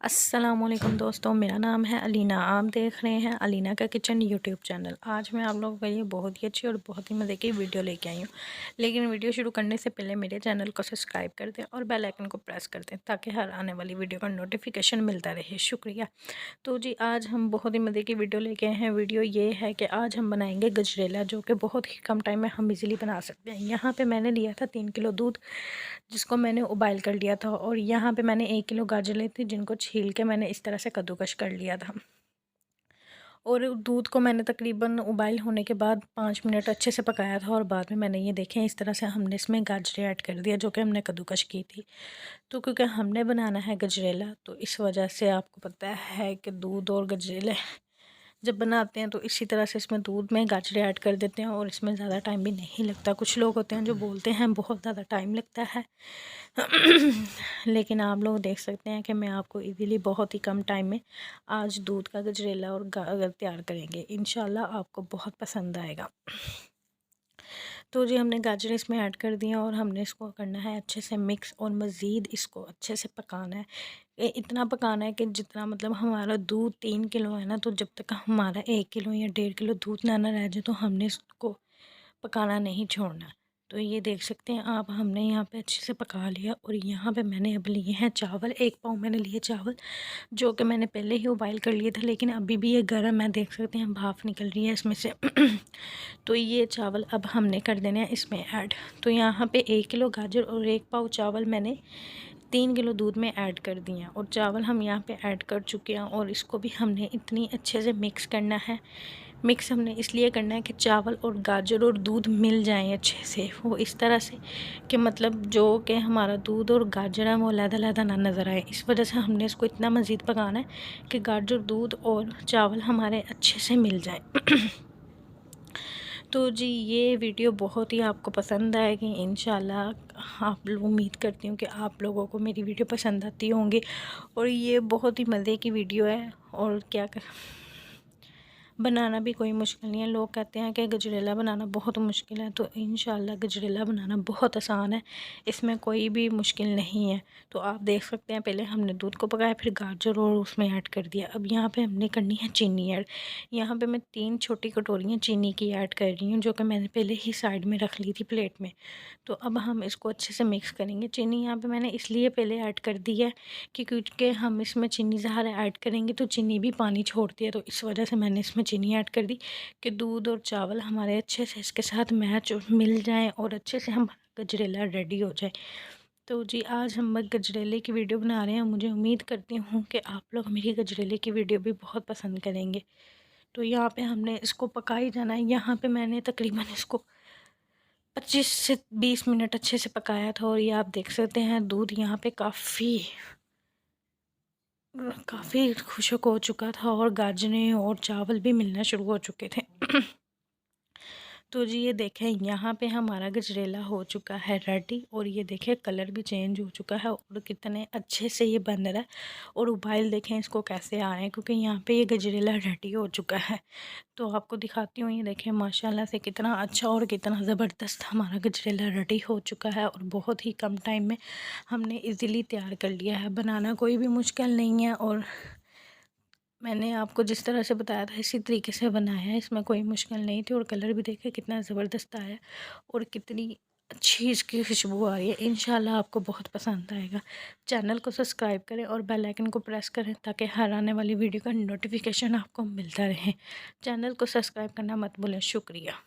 अस्सलामुअलैकुम दोस्तों, मेरा नाम है अलीना। आप देख रहे हैं अलीना का किचन यूट्यूब चैनल। आज मैं आप लोगों के लिए बहुत ही अच्छी और बहुत ही मज़े की वीडियो लेके आई हूँ। लेकिन वीडियो शुरू करने से पहले मेरे चैनल को सब्सक्राइब कर दें और बेल आइकन को प्रेस कर दें ताकि हर आने वाली वीडियो का नोटिफिकेशन मिलता रहे। शुक्रिया। तो जी आज हम बहुत ही मज़े की वीडियो लेके आए हैं। वीडियो ये है कि आज हम बनाएंगे गजरेला, जो कि बहुत ही कम टाइम में हम इजीली बना सकते हैं। यहाँ पे मैंने लिया था 3 किलो दूध, जिसको मैंने उबाइल कर लिया था। और यहाँ पे मैंने 1 किलो गाजर ली थी, जिनको छील के मैंने इस तरह से कद्दूकश कर लिया था। और दूध को मैंने तकरीबन उबाइल होने के बाद 5 मिनट अच्छे से पकाया था। और बाद में मैंने ये देखें इस तरह से हमने इसमें गाजरें ऐड कर दिया, जो कि हमने कद्दूकश की थी। तो क्योंकि हमने बनाना है गजरेला, तो इस वजह से आपको पता है कि दूध और गजरेले जब बनाते हैं तो इसी तरह से इसमें दूध में गाजरें ऐड कर देते हैं। और इसमें ज़्यादा टाइम भी नहीं लगता। कुछ लोग होते हैं जो बोलते हैं बहुत ज़्यादा टाइम लगता है लेकिन आप लोग देख सकते हैं कि मैं आपको इजीली बहुत ही कम टाइम में आज दूध का गजरेला और गाजर तैयार करेंगे। इंशाल्लाह आपको बहुत पसंद आएगा। तो जी हमने गाजर इसमें ऐड कर दिया और हमने इसको करना है अच्छे से मिक्स, और मज़ीद इसको अच्छे से पकाना है। इतना पकाना है कि जितना मतलब हमारा दूध 3 किलो है ना, तो जब तक हमारा 1 किलो या 1.5 किलो दूध ना रह जाए तो हमने इसको पकाना नहीं छोड़ना। तो ये देख सकते हैं आप, हमने यहाँ पे अच्छे से पका लिया। और यहाँ पे मैंने अब लिए हैं चावल, 1 पाव मैंने लिए चावल, जो कि मैंने पहले ही उबाइल कर लिए थे, लेकिन अभी भी ये गर्म है। देख सकते हैं भाप निकल रही है इसमें से तो ये चावल अब हमने कर देने हैं इसमें ऐड। तो यहाँ पे 1 किलो गाजर और 1 पाव चावल मैंने 3 किलो दूध में ऐड कर दिए हैं। और चावल हम यहाँ पे ऐड कर चुके हैं। और इसको भी हमने इतनी अच्छे से मिक्स करना है। मिक्स हमने इसलिए करना है कि चावल और गाजर और दूध मिल जाएं अच्छे से, वो इस तरह से कि मतलब जो कि हमारा दूध और गाजर है वो अलग-अलग ना नज़र आए। इस वजह से हमने इसको इतना मज़ीद पकाना है कि गाजर, दूध और चावल हमारे अच्छे से मिल जाए तो जी ये वीडियो बहुत ही आपको पसंद आएगी इंशाल्लाह। आप लोग, उम्मीद करती हूँ कि आप लोगों को मेरी वीडियो पसंद आती होंगी। और ये बहुत ही मज़े की वीडियो है। और क्या कर बनाना भी कोई मुश्किल नहीं है। लोग कहते हैं कि गजरेला बनाना बहुत मुश्किल है, तो इंशाल्लाह गजरेला बनाना बहुत आसान है। इसमें कोई भी मुश्किल नहीं है। तो आप देख सकते हैं पहले हमने दूध को पकाया, फिर गाजर और उसमें ऐड कर दिया। अब यहाँ पे हमने करनी है चीनी ऐड। यहाँ पे मैं 3 छोटी कटोरियाँ चीनी की ऐड कर रही हूँ, जो कि मैंने पहले ही साइड में रख ली थी प्लेट में। तो अब हम इसको अच्छे से मिक्स करेंगे। चीनी यहाँ पर मैंने इसलिए पहले ऐड कर दी है कि क्योंकि हम इसमें चीनी ज़्यादा ऐड करेंगे तो चीनी भी पानी छोड़ती है। तो इस वजह से मैंने इसमें चीनी ऐड कर दी कि दूध और चावल हमारे अच्छे से इसके साथ मैच और मिल जाएं और अच्छे से हमारा गजरेला रेडी हो जाए। तो जी आज हम गजरेले की वीडियो बना रहे हैं। मुझे उम्मीद करती हूँ कि आप लोग मेरी गजरेले की वीडियो भी बहुत पसंद करेंगे। तो यहाँ पे हमने इसको पका ही जाना है। यहाँ पे मैंने तकरीबन इसको 25 से 20 मिनट अच्छे से पकाया था। और ये आप देख सकते हैं दूध यहाँ पे काफ़ी खुशक हो चुका था और गाजरें और चावल भी मिलना शुरू हो चुके थे तो जी ये देखें यहाँ पे हमारा गजरेला हो चुका है रेडी। और ये देखें कलर भी चेंज हो चुका है और कितने अच्छे से ये बन रहा है। और उबाइल देखें इसको कैसे आ रहे हैं, क्योंकि यहाँ पे ये गजरेला रेडी हो चुका है। तो आपको दिखाती हूँ, ये देखें माशाल्लाह से कितना अच्छा और कितना ज़बरदस्त हमारा गजरेला रेडी हो चुका है। और बहुत ही कम टाइम में हमने इजीली तैयार कर लिया है। बनाना कोई भी मुश्किल नहीं है। और मैंने आपको जिस तरह से बताया था इसी तरीके से बनाया है, इसमें कोई मुश्किल नहीं थी। और कलर भी देखे कितना ज़बरदस्त आया है और कितनी अच्छी इसकी खुशबू आ रही है। इंशाल्लाह आपको बहुत पसंद आएगा। चैनल को सब्सक्राइब करें और बेल आइकन को प्रेस करें ताकि हर आने वाली वीडियो का नोटिफिकेशन आपको मिलता रहे। चैनल को सब्सक्राइब करना मत भूलें। शुक्रिया।